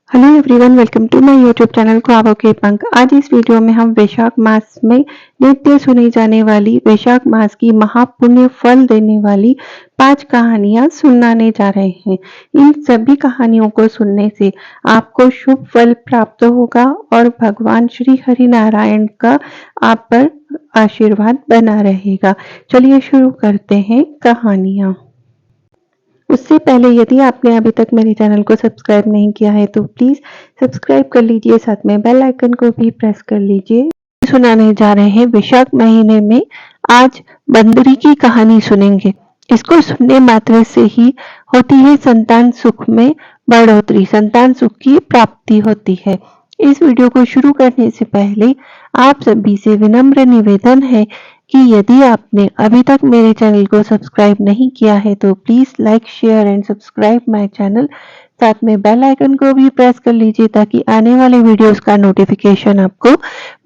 Hello everyone, welcome to my YouTube channel ख्वाबों के पंख। आज इस वीडियो में हम वैशाख मास में नित्य सुनी जाने वाली वैशाख मास की महापुण्य फल देने वाली 5 कहानियां सुनाने जा रहे हैं। इन सभी कहानियों को सुनने से आपको शुभ फल प्राप्त होगा और भगवान श्री हरि नारायण का आप पर आशीर्वाद बना रहेगा। चलिए शुरू करते हैं कहानियां। उससे पहले यदि आपने अभी तक मेरे चैनल को सब्सक्राइब नहीं किया है तो प्लीज सब्सक्राइब कर लीजिए, साथ में बेल आइकन को भी प्रेस कर लीजिए। सुनाने जा रहे हैं वैशाख महीने में आज बंदरी की कहानी सुनेंगे। इसको सुनने मात्र से ही होती है संतान सुख में बढ़ोतरी, संतान सुख की प्राप्ति होती है। इस वीडियो को शुरू करने से पहले आप सभी से विनम्र निवेदन है कि यदि आपने अभी तक मेरे चैनल को सब्सक्राइब नहीं किया है तो please like, share and subscribe my channel. साथ में बेल आइकन को भी प्रेस कर लीजिए ताकि आने वाले वीडियोस का नोटिफिकेशन आपको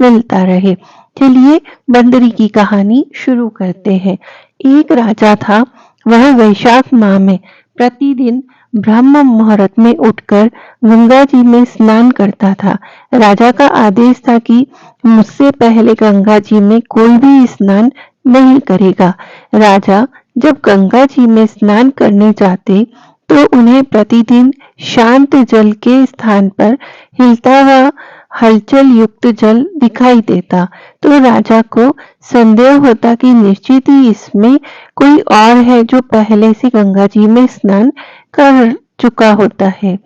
मिलता रहे। चलिए बंदरी की कहानी शुरू करते हैं। एक राजा था, वह वैशाख माह में प्रतिदिन ब्रह्म मुहूर्त में उठकर गंगा जी में स्नान करता था। राजा का आदेश था कि मुझसे पहले गंगा जी में कोई भी स्नान नहीं करेगा। राजा जब गंगा जी में स्नान करने जाते तो उन्हें प्रतिदिन शांत जल के स्थान पर हिलता हुआ हलचल युक्त जल दिखाई देता, तो राजा को संदेह होता कि निश्चित ही इसमें कोई और है जो पहले से गंगा जी में स्नान कर चुका होता है।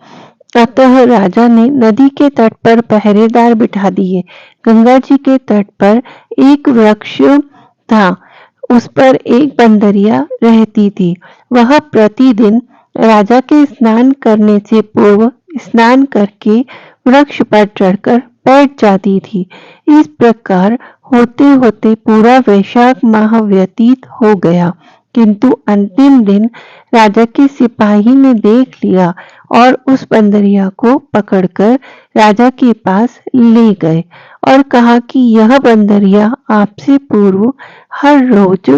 अतः राजा ने नदी के तट पर पहरेदार बिठा दिए। गंगा जी के तट पर एक वृक्ष था, उस पर एक बंदरिया रहती थी। वह प्रतिदिन राजा के स्नान करने से पूर्व स्नान करके वृक्ष पर चढ़कर बैठ जाती थी। इस प्रकार होते होते पूरा वैशाख माह व्यतीत हो गया, किंतु अंतिम दिन राजा के सिपाही ने देख लिया और उस बंदरिया को पकड़कर राजा के पास ले गए और कहा कि यह बंदरिया आपसे पूर्व हर रोज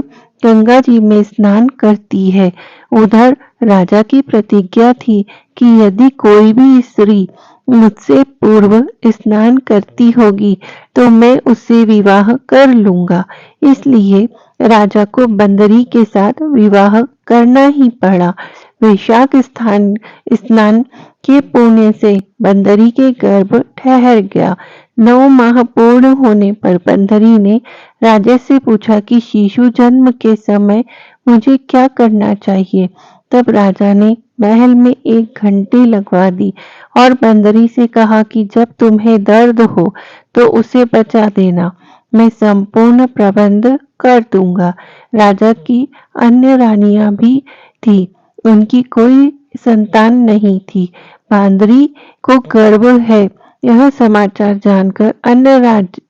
गंगा जी में स्नान करती है। उधर राजा की प्रतिज्ञा थी कि यदि कोई भी स्त्री मुझसे पूर्व स्नान करती होगी तो मैं उससे विवाह कर लूंगा। इसलिए राजा को बंदरी के साथ विवाह करना ही पड़ा। वैशाख स्नान के पुण्य से बंदरी के गर्भ ठहर गया। 9 माह पूर्ण होने पर बंदरी ने राजा से पूछा कि शिशु जन्म के समय मुझे क्या करना चाहिए। तब राजा ने महल में एक घंटी लगवा दी और बंदरी से कहा कि जब तुम्हें दर्द हो तो उसे बचा देना, मैं संपूर्ण प्रबंध कर दूंगा। राजा की अन्य रानियां भी थी, उनकी कोई संतान नहीं थी। बंदरी को गर्व है, यह समाचार जानकर अन्य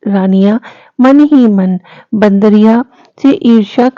रानियां मन ही मन बंदरिया से ईर्ष्या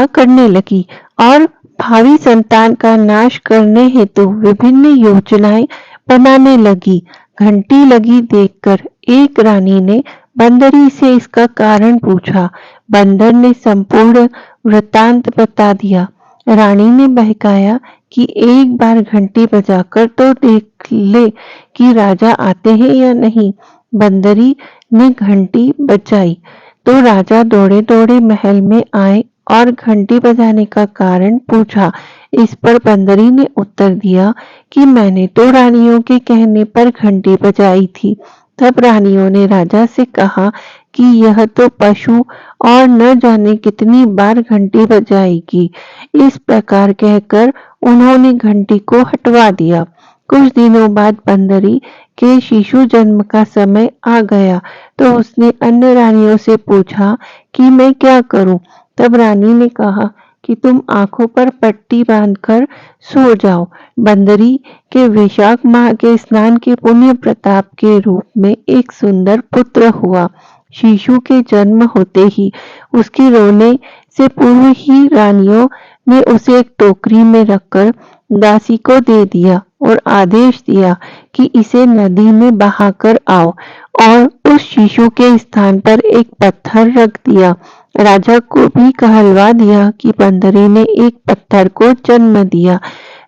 करने लगी और भावी संतान का नाश करने हेतु विभिन्न योजनाएं बनाने लगी। घंटी लगी देखकर एक रानी ने बंदरी से इसका कारण पूछा। बंदर ने संपूर्ण वृत्तांत बता दिया। रानी ने बहकाया कि एक बार घंटी बजाकर तो देख ले कि राजा आते हैं या नहीं। बंदरी ने घंटी बजाई तो राजा दौड़े दौड़े महल में आए और घंटी बजाने का कारण पूछा। इस पर बंदरी ने उत्तर दिया कि मैंने तो रानियों के कहने पर घंटी बजाई थी। तब रानियों ने राजा से कहा कि यह तो पशु और न जाने कितनी बार घंटी बजाएगी। इस प्रकार कहकर उन्होंने घंटी को हटवा दिया। कुछ दिनों बाद बंदरी के शिशु जन्म का समय आ गया तो उसने अन्य रानियों से पूछा कि मैं क्या करूं। तब रानी ने कहा कि तुम आंखों पर पट्टी बांधकर सो जाओ। बंदरी के वैशाख माह के स्नान के पुण्य प्रताप के रूप में एक सुंदर पुत्र हुआ। शिशु के जन्म होते ही उसके रोने से पूर्व ही रानियों ने उसे एक टोकरी में रखकर दासी को दे दिया और आदेश दिया कि इसे नदी में बहाकर आओ और उस शिशु के स्थान पर एक पत्थर रख दिया। राजा को भी कहलवा दिया कि बंदरी ने एक पत्थर को जन्म दिया।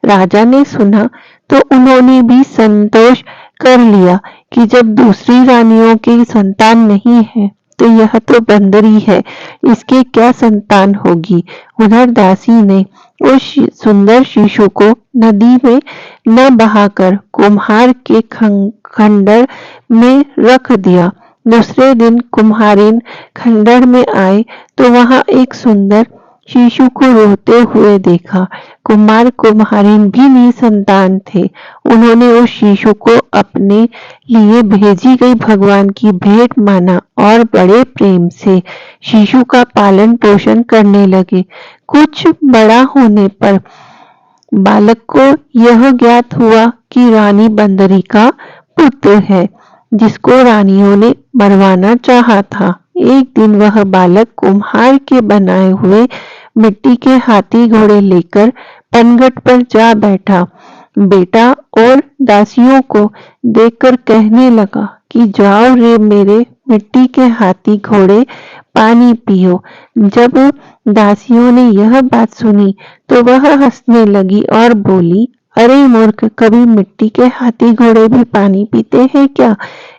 राजा ने सुना तो उन्होंने भी संतोष कर लिया कि जब दूसरी रानियों की संतान नहीं है तो यह तो बंदरी है, इसके क्या संतान होगी। उधर दासी ने उस सुंदर शिशु को नदी में न बहाकर कुम्हार के खंडर में रख दिया। दूसरे दिन कुम्हारिन खंडर में आए तो वहां एक सुंदर शिशु को रोते हुए देखा। कुम्हार कुम्हारिन भी निसंतान थे। उन्होंने उस शिशु को अपने लिए भेजी गई भगवान की भेंट माना और बड़े प्रेम से शिशु का पालन पोषण करने लगे। कुछ बड़ा होने पर बालक को यह ज्ञात हुआ कि रानी बंदरी का पुत्र है, जिसको रानियों ने मरवाना चाहा था। एक दिन वह बालक कुम्हार के बनाए हुए मिट्टी के हाथी घोड़े लेकर पनघट पर जा बैठा। बेटा और दासियों को देखकर कहने लगा कि जाओ रे मेरे मिट्टी के हाथी घोड़े, पानी पियो। जब दासियों ने यह बात सुनी तो वह हंसने लगी और बोली, अरे मूर्ख, कभी मिट्टी के हाथी घोड़े भी पानी पीते हैं क्या।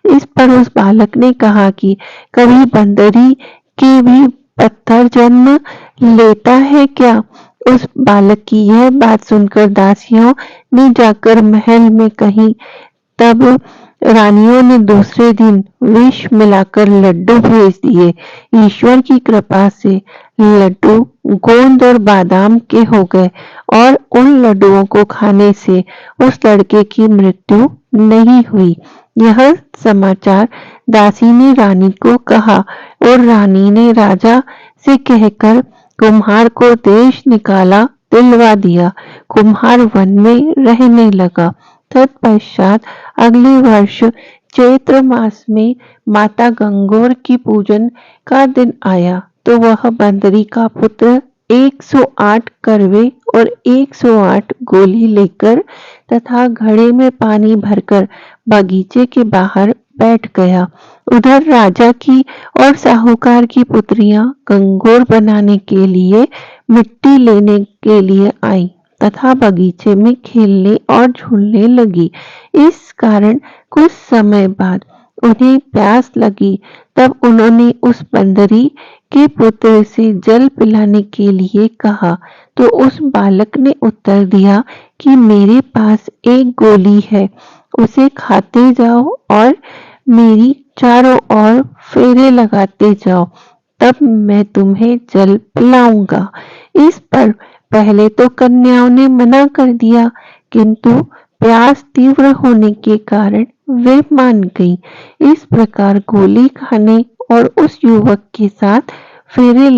इस पर उस बालक ने कहा कि कभी बंदरी के भी पत्थर जन्म लेता है क्या। उस बालक की यह बात सुनकर दासियों ने जाकर महल में कही। तब रानियों ने दूसरे दिन विष मिलाकर लड्डू भेज दिए। ईश्वर की कृपा से लड्डू गोंद और बादाम के हो गए और उन लड्डुओं को खाने से उस लड़के की मृत्यु नहीं हुई। यह समाचार दासी ने रानी को कहा और रानी ने राजा से कहकर कुम्हार को देश निकाला दिलवा दिया। कुम्हार वन में रहने लगा। तत्पश्चात अगले वर्ष चैत्र मास में माता गंगोर की पूजन का दिन आया तो वह बंदरी का पुत्र 108 करवे और 108 गोली लेकर तथा घड़े में पानी भरकर बगीचे के बाहर बैठ गया। उधर राजा की और साहूकार की पुत्रियां गंगोर बनाने के लिए मिट्टी लेने के लिए आई तथा बगीचे में खेलने और झूलने लगी। इस कारण कुछ समय बाद उन्हें प्यास लगी। तब उन्होंने उस बंदरी के पुत्र से जल पिलाने के लिए कहा तो उस बालक ने उत्तर दिया कि मेरे पास एक गोली है, उसे खाते जाओ और मेरी चारों ओर फेरे लगाते जाओ, तब मैं तुम्हें जल पिलाऊंगा। इस पर पहले तो कन्याओं ने मना कर दिया, किंतु प्यास तीव्र होने के कारण वे मान गई। इस प्रकार गोली खाने और उस युवक के साथ फेरे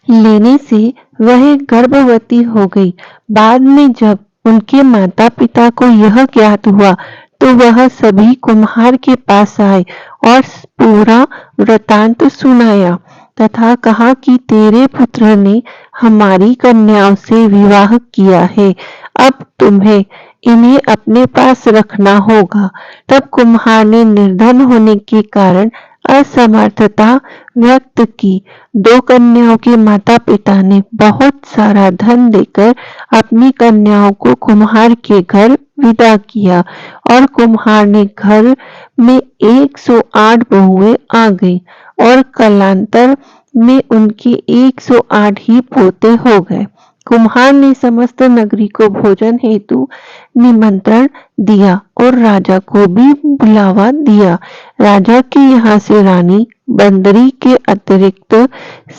लेने से वह गर्भवती हो गई। बाद में जब उनके माता पिता को यह ज्ञात हुआ तो वह सभी कुम्हार के पास आए और पूरा वृतांत सुनाया तथा कहा कि तेरे पुत्र ने हमारी कन्याओं से विवाह किया है, अब तुम्हें इन्हें अपने पास रखना होगा। तब कुम्हार ने निर्धन होने के कारण असमर्थता व्यक्त की। दो कन्याओं के माता पिता ने बहुत सारा धन देकर अपनी कन्याओं को कुम्हार के घर विदा किया और कुम्हार ने घर में 108 बहुएं आ गई और कालांतर में उनके 108 ही पोते हो गए। कुम्हार ने समस्त नगरी को भोजन हेतु निमंत्रण दिया और राजा को भी बुलावा दिया। राजा के यहाँ से रानी बंदरी के अतिरिक्त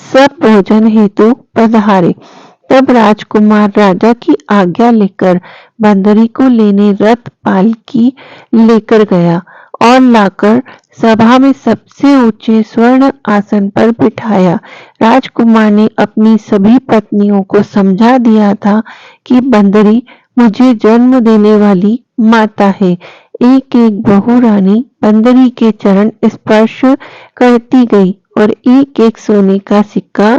सब भोजन हेतु पधारे। तब राजकुमार राजा की आज्ञा लेकर बंदरी को लेने रथ पालकी लेकर गया और लाकर सभा में सबसे ऊंचे स्वर्ण आसन पर बिठाया। राजकुमार ने अपनी सभी पत्नियों को समझा दिया था कि बंदरी मुझे जन्म देने वाली माता है। एक एक बहू रानी बंदरी के चरण स्पर्श करती गई और एक एक सोने का सिक्का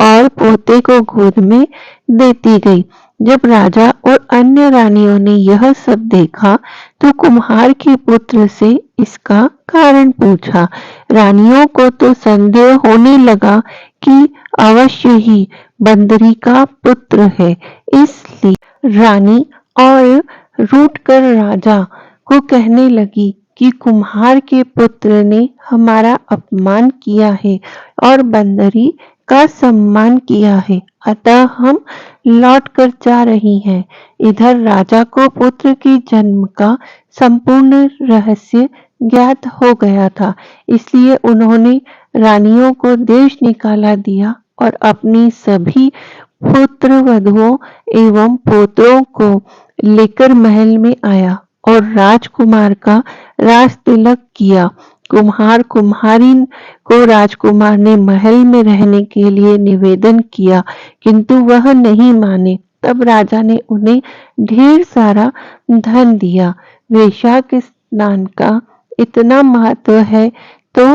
और पोते को गोद में देती गई। जब राजा और अन्य रानियों ने यह सब देखा तो कुम्हार के पुत्र से इसका कारण पूछा। रानियों को तो संदेह होने लगा कि अवश्य ही बंदरी का पुत्र है, इसलिए रानी और रूठ कर राजा को कहने लगी कि कुम्हार के पुत्र ने हमारा अपमान किया है और बंदरी का सम्मान किया है, अतः हम लौट कर जा रही हैं। इधर राजा को पुत्र के जन्म का संपूर्ण रहस्य ज्ञात हो गया था, इसलिए उन्होंने रानियों को देश निकाला दिया और अपनी सभी पुत्र वधुओं एवं पोतरों को लेकर महल में आया और राजकुमार का राज तिलक किया। कुम्हार कुम्हारी को राजकुमार ने महल में रहने के लिए निवेदन किया, किंतु वह नहीं माने। तब राजा ने उन्हें ढेर सारा धन दिया। वैशाख स्नान का इतना महत्व है तो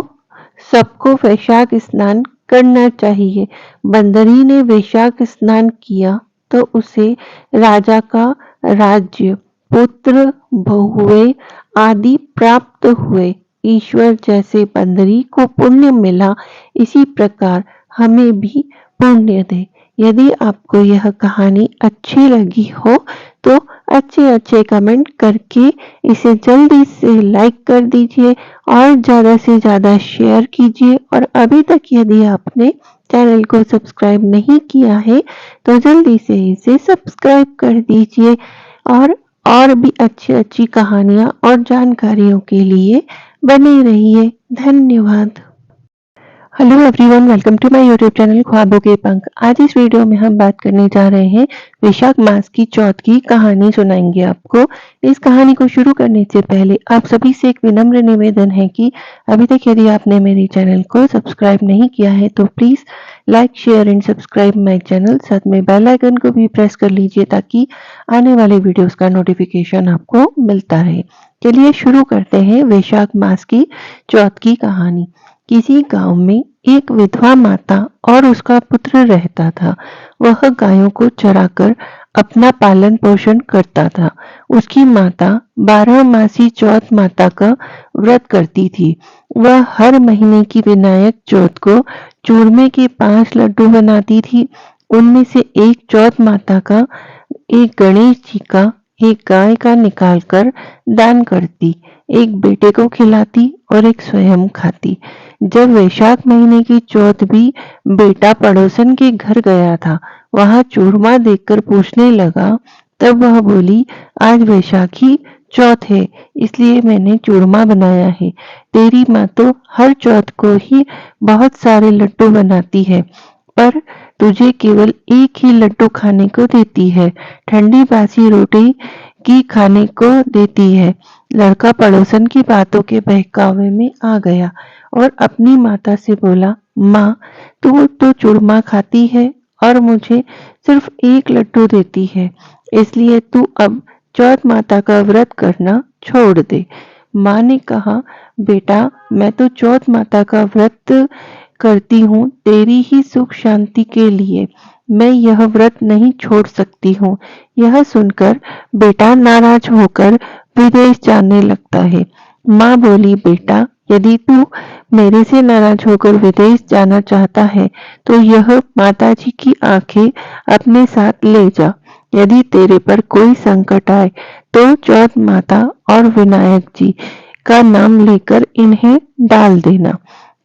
सबको वैशाख स्नान करना चाहिए। बंदरी ने वैशाख स्नान किया तो उसे राजा का राज्य, पुत्र, बहुएं आदि प्राप्त हुए। ईश्वर जैसे बंदरी को पुण्य मिला, इसी प्रकार हमें भी पुण्य दे। यदि आपको यह कहानी अच्छी लगी हो तो अच्छे कमेंट करके इसे जल्दी से लाइक कर दीजिए और ज़्यादा से ज़्यादा शेयर कीजिए। और अभी तक यदि आपने चैनल को सब्सक्राइब नहीं किया है तो जल्दी से इसे सब्सक्राइब कर दीजिए और भी अच्छी कहानियाँ और जानकारियों के लिए बने रहिए। धन्यवाद। Hello everyone, welcome to my YouTube channel ख्वाबों के पंख। आज इस वीडियो में हम बात करने जा रहे हैं वैशाख मास की चौथ की कहानी सुनाएंगे आपको। इस कहानी को शुरू करने से पहले आप सभी से एक विनम्र निवेदन है कि अभी तक यदि आपने मेरे चैनल को सब्सक्राइब नहीं किया है तो please like, share and subscribe my channel. साथ में बेल आइकन को भी प्रेस कर लीजिए ताकि आने वाले वीडियोस का नोटिफिकेशन आपको मिलता रहे। चलिए शुरू करते हैं वैशाख मास की चौथ की कहानी। किसी गांव में एक विधवा माता और उसका पुत्र रहता था। वह गायों को चराकर अपना पालन पोषण करता था। उसकी माता 12 मासी चौथ माता का व्रत करती थी। वह हर महीने की विनायक चौथ को चूरमे के 5 लड्डू बनाती थी। उनमें से एक चौथ माता का, एक गणेश जी का, एक गाय का निकालकर दान करती, एक बेटे को खिलाती और एक स्वयं खाती। जब वैशाख महीने की चौथ भी बेटा पड़ोसन के घर गया था, वहां चूरमा देखकर पूछने लगा। तब वह बोली, आज वैशाखी चौथ है इसलिए मैंने चूरमा बनाया है। तेरी माँ तो हर चौथ को ही बहुत सारे लड्डू बनाती है पर तुझे केवल एक ही लड्डू खाने को देती है, ठंडी बासी रोटी की खाने को देती है। लड़का पड़ोसन की बातों के बहकावे में आ गया और अपनी माता से बोला, माँ तू तो चूरमा खाती है और मुझे सिर्फ एक लड्डू देती है, इसलिए तू अब चौथ माता का व्रत करना छोड़ दे। माँ ने कहा, बेटा मैं तो चौथ माता का व्रत करती हूँ तेरी ही सुख शांति के लिए, मैं यह व्रत नहीं छोड़ सकती हूँ। यह सुनकर बेटा नाराज होकर विदेश जाने लगता है। माँ बोली, बेटा यदि तू मेरे से नाराज होकर विदेश जाना चाहता है तो यह माताजी की आंखें अपने साथ ले जा। यदि तेरे पर कोई संकट आए तो चौथ माता और विनायक जी का नाम लेकर इन्हें डाल देना,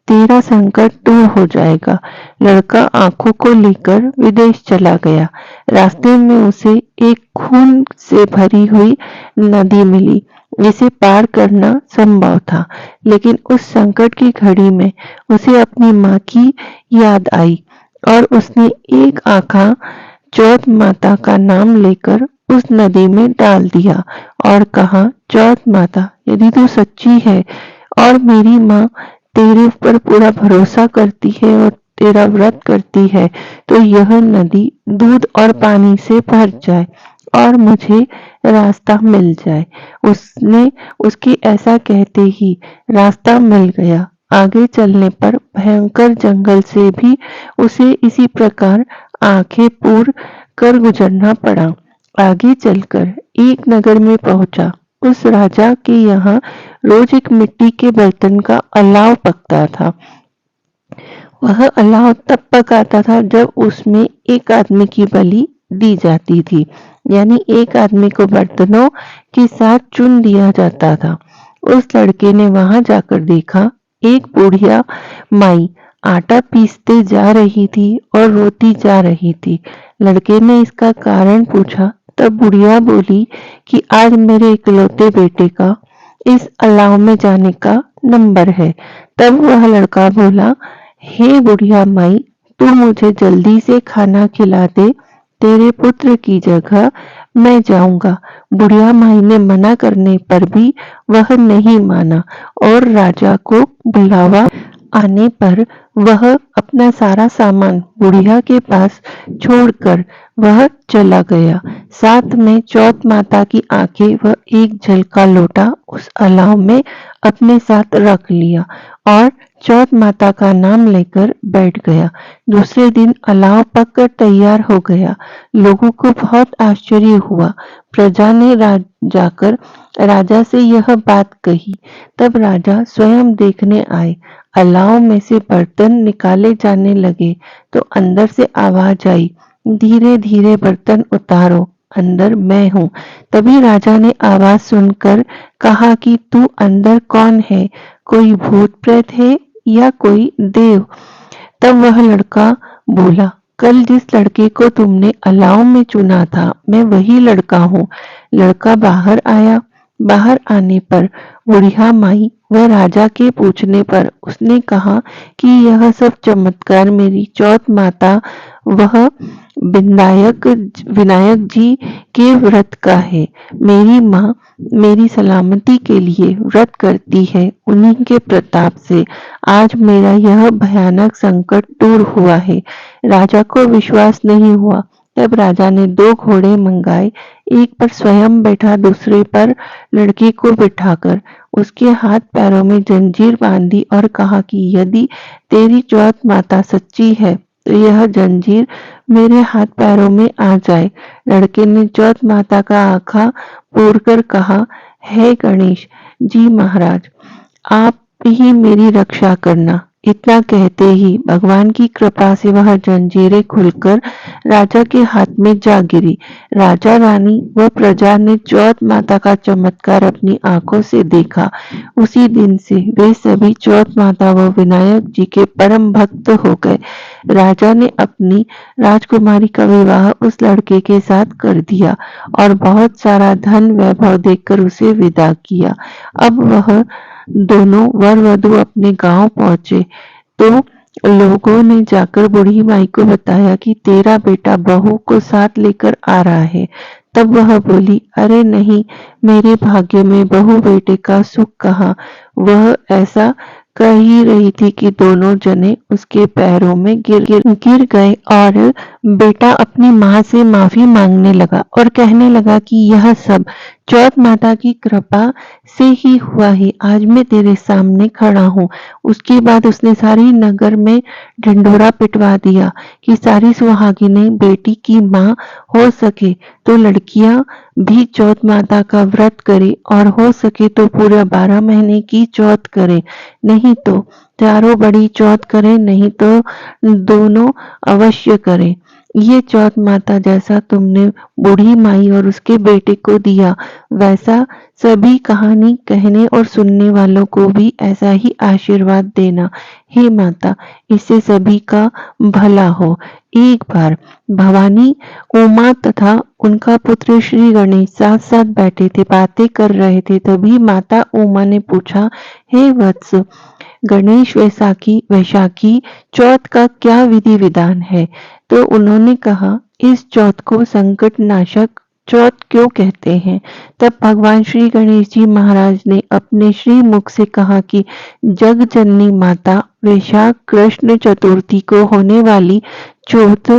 तेरा संकट दूर हो जाएगा। लड़का आंखों को लेकर विदेश चला गया। रास्ते में उसे एक खून से भरी हुई नदी मिली जिसे पार करना संभव था, लेकिन उस संकट की घड़ी में उसे अपनी माँ की याद आई और उसने एक आंखा चौथ माता का नाम लेकर उस नदी में डाल दिया और कहा, चौथ माता यदि तू सच्ची है और मेरी माँ तेरे ऊपर पूरा भरोसा करती है और तेरा व्रत करती है तो यह नदी दूध और पानी से भर जाए और मुझे रास्ता मिल जाए। उसने उसके ऐसा कहते ही रास्ता मिल गया। आगे चलने पर भयंकर जंगल से भी उसे इसी प्रकार आंखें पूर कर गुजरना पड़ा। आगे चलकर एक नगर में पहुंचा। उस राजा के यहाँ रोज एक मिट्टी के बर्तन का अलाव पकता था। वह अलाव तब पकाता था जब उसमें एक आदमी की बलि दी जाती थी। यानी एक आदमी को बर्तनों के साथ चुन दिया जाता था। उस लड़के ने वहां जाकर देखा, एक बुढ़िया माई आटा पीसते जा रही थी और रोती जा रही थी। लड़के ने इसका कारण पूछा, तब बुढ़िया बोली कि आज मेरे इकलौते बेटे का इस अलाव में जाने का नंबर है। तब वह लड़का बोला, हे बुढ़िया माई, तू मुझे जल्दी से खाना खिला दे, तेरे पुत्र की जगह मैं जाऊंगा। बुढ़िया माई ने मना करने पर भी वह नहीं माना और राजा को बुलावा आने पर वह अपना सारा सामान बुढ़िया के पास छोड़कर वह चला गया। साथ में चौथ माता की आंखें व एक जल का लोटा उस अलाव में अपने साथ रख लिया और चौथ माता का नाम लेकर बैठ गया। दूसरे दिन अलाव पककर तैयार हो गया। लोगों को बहुत आश्चर्य हुआ। प्रजा ने जाकर राजा से यह बात कही। तब राजा स्वयं देखने आए। अलाव में से बर्तन निकाले जाने लगे तो अंदर से आवाज आई, धीरे धीरे बर्तन उतारो, अंदर मैं हूँ। तभी राजा ने आवाज सुनकर कहा कि तू अंदर कौन है, कोई भूत प्रेत है या कोई देव? तब वह लड़का बोला, कल जिस लड़के को तुमने अलाव में चुना था, मैं वही लड़का हूँ। लड़का बाहर आया। बाहर आने पर बुढ़िया माई व राजा के पूछने पर उसने कहा कि यह सब चमत्कार मेरी चौथ माता वह विनायक जी के व्रत का है। मेरी माँ मेरी सलामती के लिए व्रत करती है। उन्हीं के प्रताप से आज मेरा यह भयानक संकट दूर हुआ है। राजा को विश्वास नहीं हुआ। तब राजा ने 2 घोड़े मंगाए, एक पर स्वयं बैठा, दूसरे पर लड़के को बिठाकर उसके हाथ पैरों में जंजीर बांधी और कहा कि यदि तेरी चौथ माता सच्ची है तो यह जंजीर मेरे हाथ पैरों में आ जाए। लड़के ने चौथ माता का आंखा फोड़कर कहा, हे गणेश जी महाराज, आप ही मेरी रक्षा करना। इतना कहते ही भगवान की कृपा से वह जंजीरें खुलकर राजा के हाथ में जा गिरी। राजा रानी व प्रजा ने चौथ माता का चमत्कार अपनी आंखों से देखा। उसी दिन से वे सभी चौथ माता व विनायक जी के परम भक्त हो गए। राजा ने अपनी राजकुमारी का विवाह उस लड़के के साथ कर दिया और बहुत सारा धन वैभव देकर उसे विदा किया। अब वह दोनों वर वधू अपने गांव पहुंचे तो लोगों ने जाकर बूढ़ी माई को बताया कि तेरा बेटा बहू को साथ लेकर आ रहा है। तब वह बोली, अरे नहीं, मेरे भाग्य में बहू बेटे का सुख कहाँ। वह ऐसा कह ही रही थी कि दोनों जने उसके पैरों में गिर गए और बेटा अपनी माँ से माफी मांगने लगा और कहने लगा कि यह सब चौथ माता की कृपा से ही हुआ है। आज मैं तेरे सामने खड़ा हूँ। उसके बाद उसने सारी नगर में ढिंढोरा पिटवा दिया कि सारी सुहागिनें बेटी की माँ हो सके तो लड़कियां भी चौथ माता का व्रत करे और हो सके तो पूरा 12 महीने की चौथ करे, नहीं तो चारों बड़ी चौथ करे, नहीं तो दोनों अवश्य करे। ये चौथ माता जैसा तुमने बूढ़ी माई और उसके बेटे को दिया, वैसा सभी कहानी कहने और सुनने वालों को भी ऐसा ही आशीर्वाद देना। हे माता, इससे सभी का भला हो। एक बार भवानी, उमा तथा उनका पुत्र श्री गणेश साथ साथ बैठे थे, बातें कर रहे थे। तभी माता उमा ने पूछा, हे वत्स गणेश, वैशाखी चौथ का क्या विधि विधान है? तो उन्होंने कहा, इस चौथ को संकट नाशक चौथ क्यों कहते हैं? तब भगवान श्री गणेश जी महाराज ने अपने श्री मुख से कहा कि जग जननी माता वैशाख कृष्ण चतुर्थी को होने वाली चौथ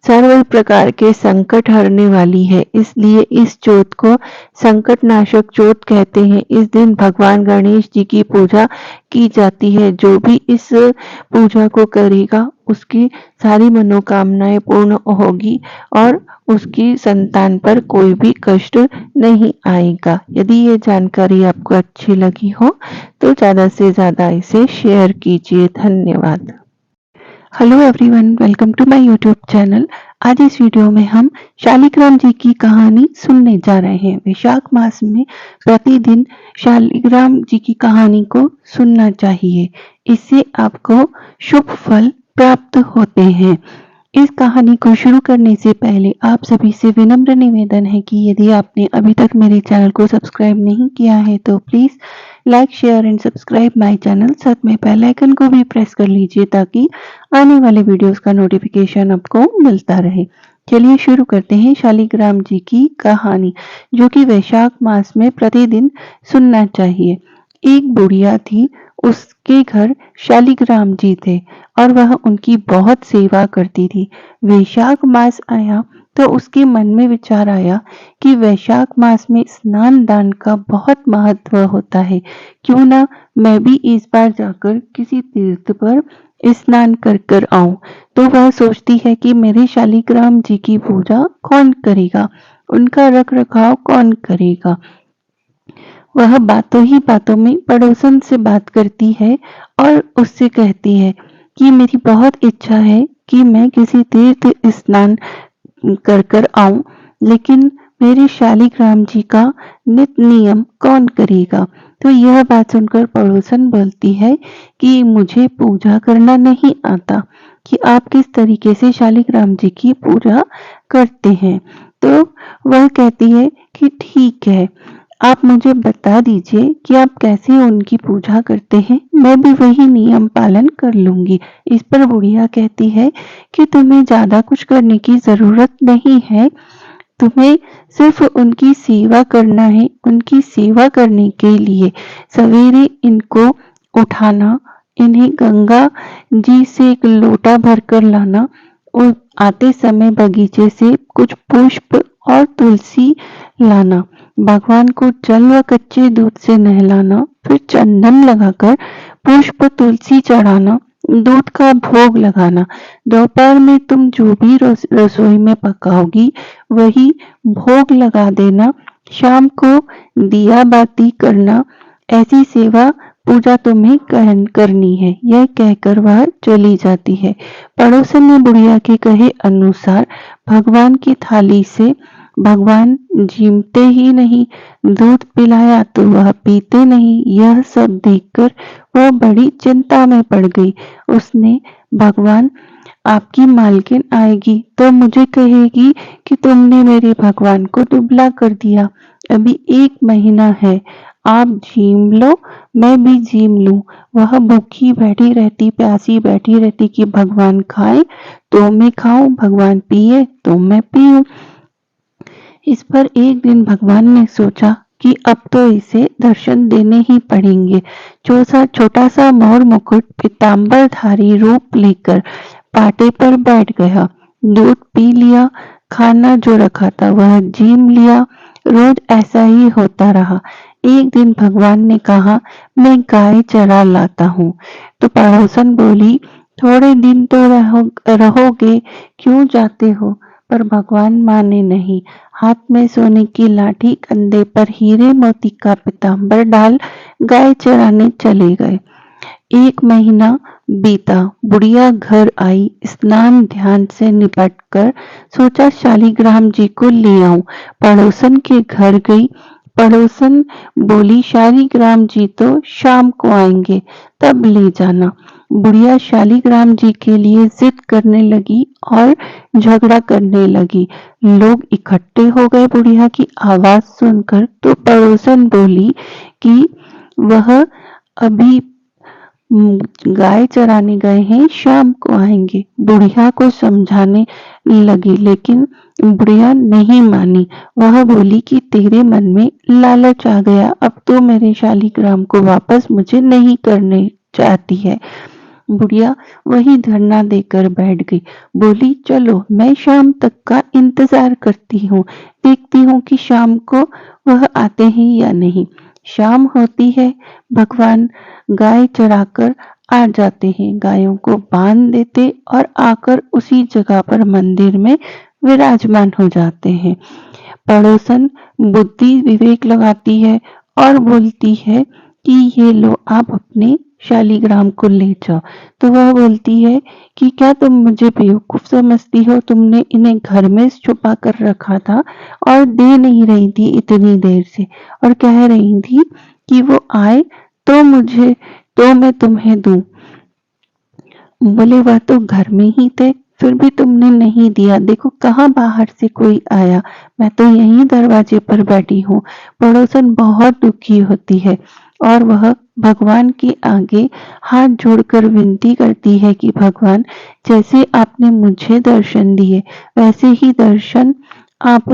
सर्व प्रकार के संकट हरने वाली है, इसलिए इस चौथ को संकट नाशक चौथ कहते हैं। इस दिन भगवान गणेश जी की पूजा की जाती है। जो भी इस पूजा को करेगा उसकी सारी मनोकामनाएं पूर्ण होगी और उसकी संतान पर कोई भी कष्ट नहीं आएगा। यदि ये जानकारी आपको अच्छी लगी हो तो ज्यादा से ज्यादा इसे शेयर कीजिए। धन्यवाद। Hello everyone, welcome to my YouTube channel. आज इस वीडियो में हम शालिग्राम जी की कहानी सुनने जा रहे हैं। वैशाख मास में प्रतिदिन शालिग्राम जी की कहानी को सुनना चाहिए, इससे आपको शुभ फल प्राप्त होते हैं। इस कहानी को शुरू करने से पहले आप सभी से विनम्र निवेदन है कि यदि आपने अभी तक मेरे चैनल को सब्सक्राइब नहीं किया है तो please like, share and subscribe my channel. साथ में बेल आइकन को भी प्रेस कर लीजिए ताकि आने वाले वीडियोस का नोटिफिकेशन आपको मिलता रहे। चलिए शुरू करते हैं शालिग्राम जी की कहानी, जो कि वैशाख मास में प्रतिदिन सुनना चाहिए। एक बुढ़िया थी, उसके घर शालिग्राम जी थे और वह उनकी बहुत सेवा करती थी। वैशाख मास आया तो उसके मन में विचार आया कि वैशाख मास में स्नान दान का बहुत महत्व होता है, क्यों ना मैं भी इस बार जाकर किसी तीर्थ पर स्नान कर कर आऊं। तो वह सोचती है कि मेरे शालिग्राम जी की पूजा कौन करेगा, उनका रख रखाव कौन करेगा। वह बातों ही बातों में पड़ोसन से बात करती है और उससे कहती है कि मेरी बहुत इच्छा है कि मैं किसी तीर्थ स्नान कर कर आऊं, लेकिन मेरे शालिग्राम जी का नित नियम कौन करेगा। तो यह बात सुनकर पड़ोसन बोलती है कि मुझे पूजा करना नहीं आता, कि आप किस तरीके से शालिग्राम जी की पूजा करते हैं। तो वह कहती है कि ठीक है, आप मुझे बता दीजिए कि आप कैसे उनकी पूजा करते हैं, मैं भी वही नियम पालन कर लूंगी। इस पर बुढ़िया कहती है कि तुम्हें ज्यादा कुछ करने की जरूरत नहीं है, तुम्हें सिर्फ उनकी सेवा करना है। उनकी सेवा करने के लिए सवेरे इनको उठाना, इन्हें गंगा जी से एक लोटा भरकर लाना और आते समय बगीचे से कुछ पुष्प और तुलसी लाना, भगवान को जल व कच्चे दूध से नहलाना, फिर चंदन लगाकर पुष्प तुलसी चढ़ाना, दूध का भोग लगाना। दोपहर में तुम जो भी रसोई में पकाओगी वही भोग लगा देना। शाम को दिया बाती करना। ऐसी सेवा पूजा तुम्हें करनी है। यह कहकर वह चली जाती है। पड़ोसन ने बुढ़िया के कहे अनुसार भगवान की थाली से भगवान जीमते ही नहीं, दूध पिलाया तो वह पीते नहीं। यह सब देखकर वह बड़ी चिंता में पड़ गई। उसने भगवान आपकी मालकिन आएगी तो मुझे कहेगी कि तुमने मेरे भगवान को दुबला कर दिया। अभी 1 महीना है, आप जीम लो, मैं भी जीम लूं। वह भूखी बैठी रहती, प्यासी बैठी रहती कि भगवान खाए तो मैं खाऊं, भगवान पिए तो मैं पीऊं। इस पर एक दिन भगवान ने सोचा कि अब तो इसे दर्शन देने ही पड़ेंगे। छोटा सा मोर मुकुट पीताम्बरधारी रूप लेकर पाटे पर बैठ गया। दूध पी लिया, खाना जो रखा था वह जीम लिया। रोज ऐसा ही होता रहा। एक दिन भगवान ने कहा, मैं गाय चरा लाता हूँ। तो पड़ोसन बोली, थोड़े दिन तो रहोगे, क्यों जाते हो। पर भगवान माने नहीं। हाथ में सोने की लाठी, कंधे पर हीरे मोती का पीताम्बर डाल गाय चराने चले गए। 1 महीना बीता। बुढ़िया घर आई, स्नान ध्यान से निपट कर सोचा शालिग्राम जी को ले आऊं। पड़ोसन के घर गई। पड़ोसन बोली, शालिग्राम जी तो शाम को आएंगे, तब ले जाना। बुढ़िया शालिग्राम जी के लिए जिद करने लगी और झगड़ा करने लगी। लोग इकट्ठे हो गए बुढ़िया की आवाज सुनकर। तो पड़ोसन बोली कि वह अभी गाय चराने गए हैं, शाम को आएंगे। बुढ़िया को समझाने लगी, लेकिन बुढ़िया नहीं मानी। वह बोली कि तेरे मन में लालच आ गया, अब तो मेरे शालिग्राम को वापस मुझे नहीं करने चाहती है। बुढ़िया वही धरना देकर बैठ गई। बोली, चलो मैं शाम तक का इंतजार करती हूँ, देखती हूँ कि शाम को वह आते हैं या नहीं। शाम होती है, भगवान गाय चराकर आ जाते हैं, गायों को बांध देते और आकर उसी जगह पर मंदिर में विराजमान हो जाते हैं। पड़ोसन बुद्धि विवेक लगाती है और बोलती है कि ये लो आप अपने शालिग्राम को ले जाओ। तो वह बोलती है कि क्या तुम मुझे बेवकूफ समझती हो? तुमने इन्हें घर में छुपा कर रखा था और दे नहीं रही थी इतनी देर से, और कह रही थी कि वो आए तो मैं तुम्हें दूं। बोले वह तो घर में ही थे, फिर भी तुमने नहीं दिया। देखो कहाँ बाहर से कोई आया, मैं तो यहीं दरवाजे पर बैठी हूँ। पड़ोसन बहुत दुखी होती है और वह भगवान के आगे हाथ जोड़कर विनती करती है कि भगवान, जैसे आपने मुझे दर्शन दिए वैसे ही दर्शन आप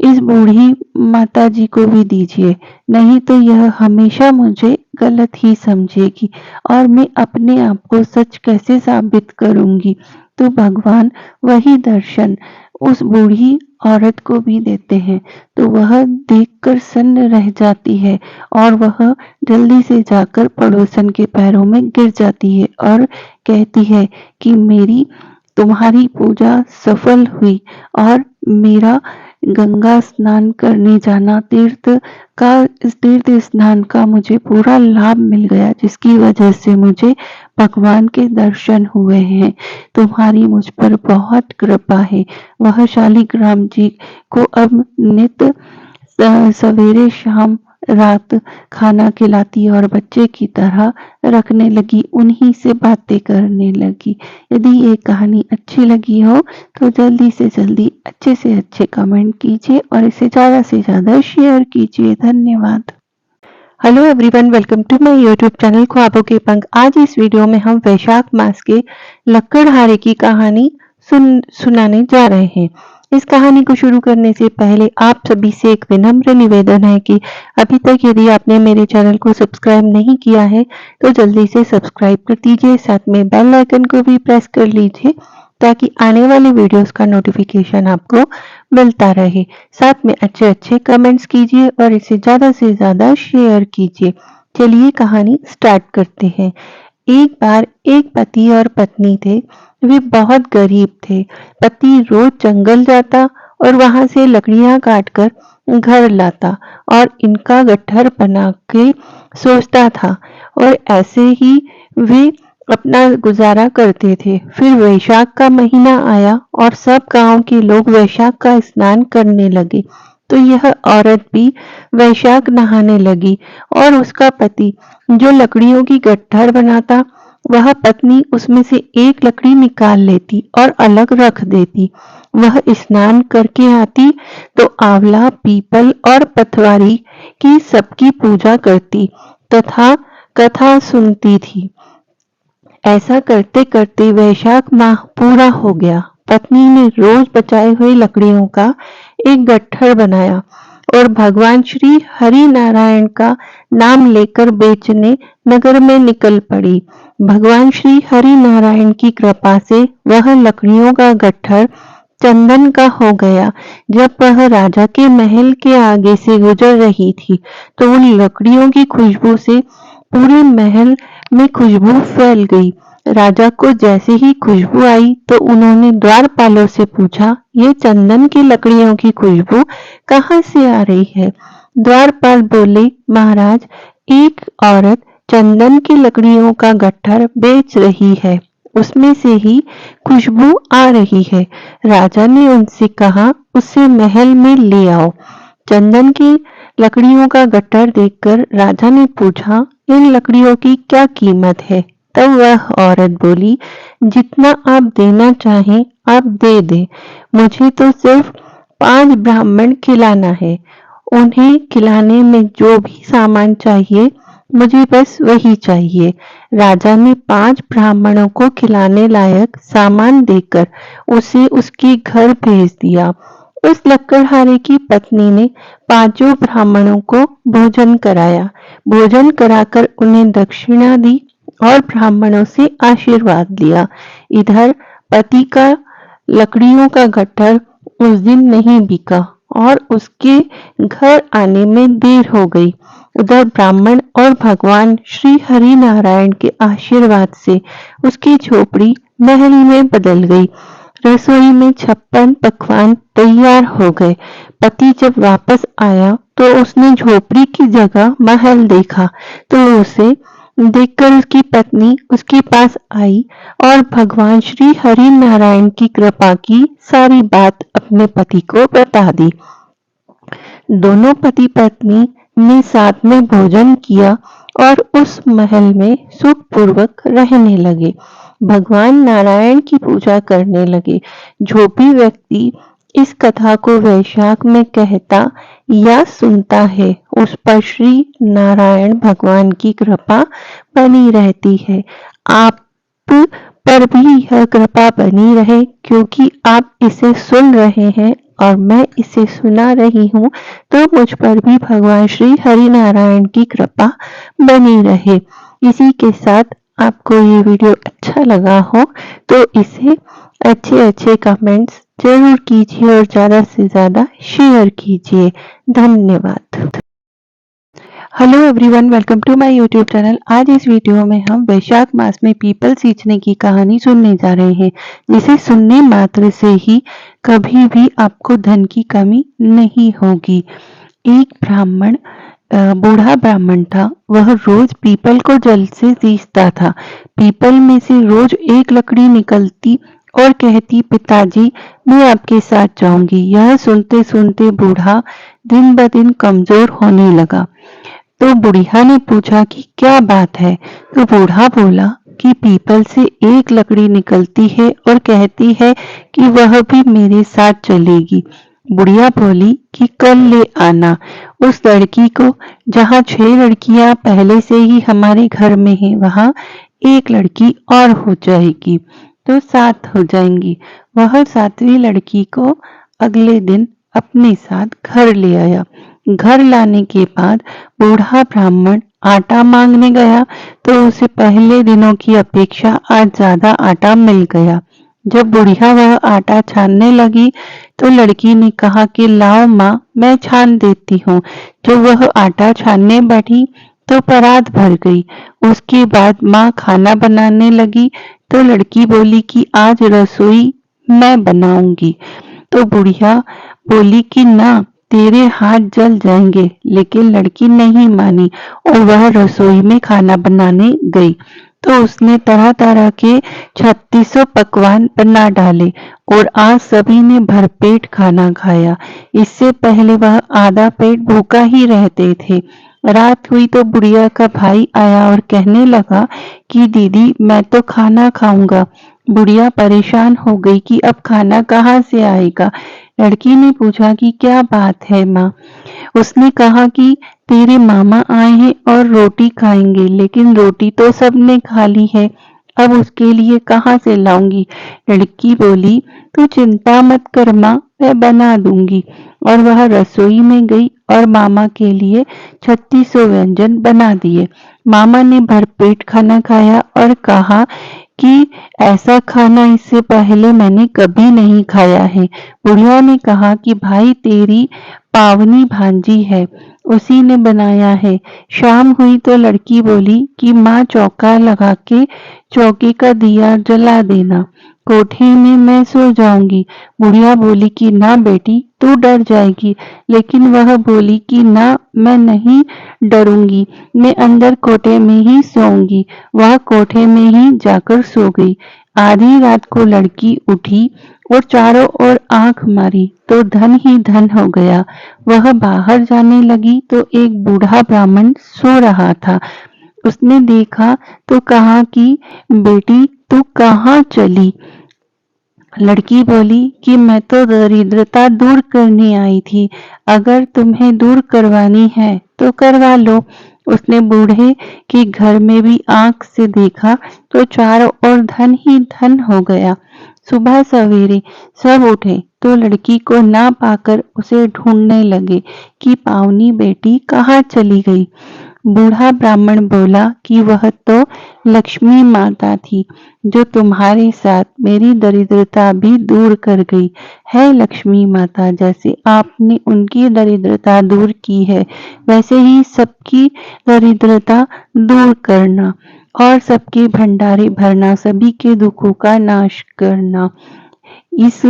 इस बूढ़ी माता जी को भी दीजिए, नहीं तो यह हमेशा मुझे गलत ही समझेगी और मैं अपने आप को सच कैसे साबित करूंगी। तो भगवान वही दर्शन उस बूढ़ी औरत को भी देते हैं। तो वह देखकर सन्न रह जाती है और वह जल्दी से जाकर पड़ोसन के पैरों में गिर जाती है और कहती है कि मेरी तुम्हारी पूजा सफल हुई और मेरा गंगा स्नान करने जाना इस तीर्थ स्नान का मुझे पूरा लाभ मिल गया, जिसकी वजह से मुझे भगवान के दर्शन हुए हैं। तुम्हारी मुझ पर बहुत कृपा है। वह शालिग्राम जी को अब नित सवेरे शाम रात खाना खिलाती और बच्चे की तरह रखने लगी, उन्हीं से बातें करने लगी। यदि ये कहानी अच्छी लगी हो तो जल्दी से जल्दी अच्छे से अच्छे कमेंट कीजिए और इसे ज़्यादा से ज़्यादा शेयर कीजिए। धन्यवाद। Hello everyone, welcome to my YouTube channel ख्वाबों के पंख। आज इस वीडियो में हम वैशाख मास के लक्कड़हारे की कहानी सुनाने जा रहे हैं। इस कहानी को शुरू करने से पहले आप सभी से एक विनम्र निवेदन है कि अभी तक यदि आपने मेरे चैनल को सब्सक्राइब नहीं किया है तो जल्दी से सब्सक्राइब कर दीजिए, साथ में बेल आइकन को भी प्रेस कर लीजिए ताकि आने वाले वीडियोस का नोटिफिकेशन आपको मिलता रहे। साथ में अच्छे अच्छे कमेंट्स कीजिए और इसे ज्यादा से ज्यादा शेयर कीजिए। चलिए कहानी स्टार्ट करते हैं। एक बार एक पति और पत्नी थे। वे बहुत गरीब थे। पति रोज जंगल जाता और वहां से लकड़ियां काटकर घर लाता और इनका गट्ठर बना के सोचता था, और ऐसे ही वे अपना गुजारा करते थे। फिर वैशाख का महीना आया और सब गांव के लोग वैशाख का स्नान करने लगे। तो यह औरत भी वैशाख नहाने लगी और उसका पति जो लकड़ियों की गट्ठर बनाता, वह पत्नी उसमें से एक लकड़ी निकाल लेती और अलग रख देती। वह स्नान करके आती तो आंवला, पीपल और पथवारी की सबकी पूजा करती तथा कथा सुनती थी। ऐसा करते करते वैशाख माह पूरा हो गया। पत्नी ने रोज बचाए हुए लकड़ियों का एक गट्ठर बनाया और भगवान श्री हरि नारायण का नाम लेकर बेचने नगर में निकल पड़ी। भगवान श्री हरि नारायण की कृपा से वह लकड़ियों का गट्ठर चंदन का हो गया। जब वह राजा के महल के आगे से गुजर रही थी तो उन लकड़ियों की खुशबू से पूरे महल में खुशबू फैल गई। राजा को जैसे ही खुशबू आई तो उन्होंने द्वारपालों से पूछा, ये चंदन की लकड़ियों की खुशबू कहाँ से आ रही है? द्वारपाल बोले, महाराज, एक औरत चंदन की लकड़ियों का गट्ठर बेच रही है, उसमें से ही खुशबू आ रही है। राजा ने उनसे कहा, उसे महल में ले आओ। चंदन की लकड़ियों का गट्ठर देखकर राजा ने पूछा, इन लकड़ियों की क्या कीमत है? तब वह औरत बोली, जितना आप देना चाहें आप दे दे। मुझे तो सिर्फ 5 ब्राह्मण खिलाना है। उन्हें खिलाने में जो भी सामान चाहिए मुझे बस वही चाहिए। राजा ने 5 ब्राह्मणों को खिलाने लायक सामान देकर उसे उसके घर भेज दिया। उस लक्कड़हारे की पत्नी ने 5 ब्राह्मणों को भोजन कराया। भोजन कराकर उन्हें दक्षिणा दी और ब्राह्मणों से आशीर्वाद लिया। इधर पति का लकड़ियों का गट्ठर उस दिन नहीं बिका और उसके घर आने में देर हो गई। उधर ब्राह्मण और भगवान श्री हरि नारायण के आशीर्वाद से उसकी झोपड़ी महल में बदल गई। रसोई में 56 पकवान तैयार हो गए। पति जब वापस आया तो उसने झोपड़ी की जगह महल देखा। तो उसे देखकर उसकी पत्नी उसके पास आई और भगवान श्री हरि नारायण की कृपा की सारी बात अपने पति को बता दी। दोनों पति पत्नी ने साथ में भोजन किया और उस महल में सुखपूर्वक रहने लगे। भगवान नारायण की पूजा करने लगे। जो भी व्यक्ति इस कथा को वैशाख में कहता या सुनता है, उस पर श्री नारायण भगवान की कृपा बनी रहती है। आप पर भी यह कृपा बनी रहे, क्योंकि आप इसे सुन रहे हैं और मैं इसे सुना रही हूँ, तो मुझ पर भी भगवान श्री हरि नारायण की कृपा बनी रहे। इसी के साथ आपको ये वीडियो अच्छा लगा हो तो इसे अच्छे कमेंट्स जरूर कीजिए और ज़्यादा से ज़्यादा शेयर कीजिए। धन्यवाद। Hello everyone, welcome to my YouTube channel. आज इस वीडियो में हम वैशाख मास में पीपल सींचने की कहानी सुनने जा रहे हैं, जिसे सुनने मात्र से ही कभी भी आपको धन की कमी नहीं होगी। एक ब्राह्मण, बूढ़ा ब्राह्मण था। वह रोज पीपल को जल से सींचता था। पीपल में से रोज एक लकड़ी निकलती और कहती, पिताजी मैं आपके साथ जाऊंगी। यह सुनते सुनते बूढ़ा दिन ब दिन कमजोर होने लगा। तो बुढ़िया ने पूछा कि क्या बात है। तो बूढ़ा बोला कि पीपल से एक लकड़ी निकलती है और कहती है कि वह भी मेरे साथ चलेगी। बुढ़िया बोली कि कल ले आना उस लड़की को। जहाँ 6 लड़कियां पहले से ही हमारे घर में हैं, वहां एक लड़की और हो जाएगी, तो 7 हो जाएंगी। वह 7वीं लड़की को अगले दिन अपने साथ घर ले आया। घर लाने के बाद बूढ़ा ब्राह्मण आटा मांगने गया, तो उसे पहले दिनों की अपेक्षा आज ज्यादा आटा मिल गया। जब बुढ़िया वह आटा छानने लगी तो लड़की ने कहा कि लाओ माँ, मैं छान देती हूँ। जब वह आटा छानने बैठी तो परात भर गई। उसके बाद माँ खाना बनाने लगी तो लड़की बोली कि आज रसोई मैं बनाऊंगी। तो बुढ़िया बोली कि ना, तेरे हाथ जल जाएंगे। लेकिन लड़की नहीं मानी और वह रसोई में खाना बनाने गई। तो उसने तरह तरह के 3600 पकवान बना डाले और आज सभी ने भरपेट खाना खाया। इससे पहले वह आधा पेट भूखा ही रहते थे। रात हुई तो बुढ़िया का भाई आया और कहने लगा कि दीदी मैं तो खाना खाऊंगा। बुढ़िया परेशान हो गई कि अब खाना कहाँ से आएगा। लड़की ने पूछा कि क्या बात है माँ। उसने कहा कि तेरे मामा आए हैं और रोटी खाएंगे, लेकिन रोटी तो सबने खा ली है, अब उसके लिए कहाँ से लाऊंगी। लड़की बोली तू चिंता मत कर माँ, मैं बना दूंगी। और वह रसोई में गई और मामा के लिए 3600 व्यंजन बना दिए। मामा ने भरपेट खाना खाया और कहा कि ऐसा खाना इससे पहले मैंने कभी नहीं खाया है। बुढ़िया ने कहा कि भाई तेरी पावनी भांजी है, उसी ने बनाया है। शाम हुई तो लड़की बोली कि माँ चौका लगा के चौके का दिया जला देना, कोठे में मैं सो जाऊंगी। बुढ़िया बोली कि ना बेटी, तू डर जाएगी। लेकिन वह बोली कि ना, मैं नहीं डरूंगी, मैं अंदर कोठे में ही सोऊंगी। वह कोठे में ही जाकर सो गई। आधी रात को लड़की उठी और चारों ओर आंख मारी तो धन ही धन हो गया। वह बाहर जाने लगी तो एक बूढ़ा ब्राह्मण सो रहा था। उसने देखा तो कहा कि बेटी तू कहाँ चली। लड़की बोली कि मैं तो दरिद्रता दूर करने आई थी, अगर तुम्हें दूर करवानी है तो करवा लो। उसने बूढ़े के घर में भी आंख से देखा तो चारों ओर धन ही धन हो गया। सुबह सवेरे सब उठे तो लड़की को ना पाकर उसे ढूंढने लगे कि पावनी बेटी कहाँ चली गई। बूढ़ा ब्राह्मण बोला कि वह तो लक्ष्मी माता थी, जो तुम्हारे साथ मेरी दरिद्रता भी दूर कर गई है। लक्ष्मी माता, जैसे आपने उनकी दरिद्रता दूर की है, वैसे ही सबकी दरिद्रता दूर करना और सबके भंडारे भरना, सभी के दुखों का नाश करना। इस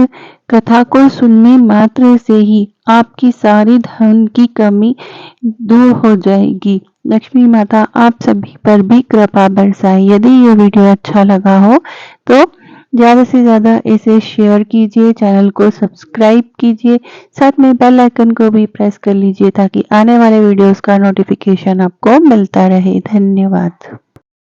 कथा को सुनने मात्र से ही आपकी सारी धन की कमी दूर हो जाएगी। लक्ष्मी माता आप सभी पर भी कृपा बरसाए। यदि ये वीडियो अच्छा लगा हो तो ज़्यादा से ज़्यादा इसे शेयर कीजिए, चैनल को सब्सक्राइब कीजिए, साथ में बेल आइकन को भी प्रेस कर लीजिए ताकि आने वाले वीडियोस का नोटिफिकेशन आपको मिलता रहे। धन्यवाद।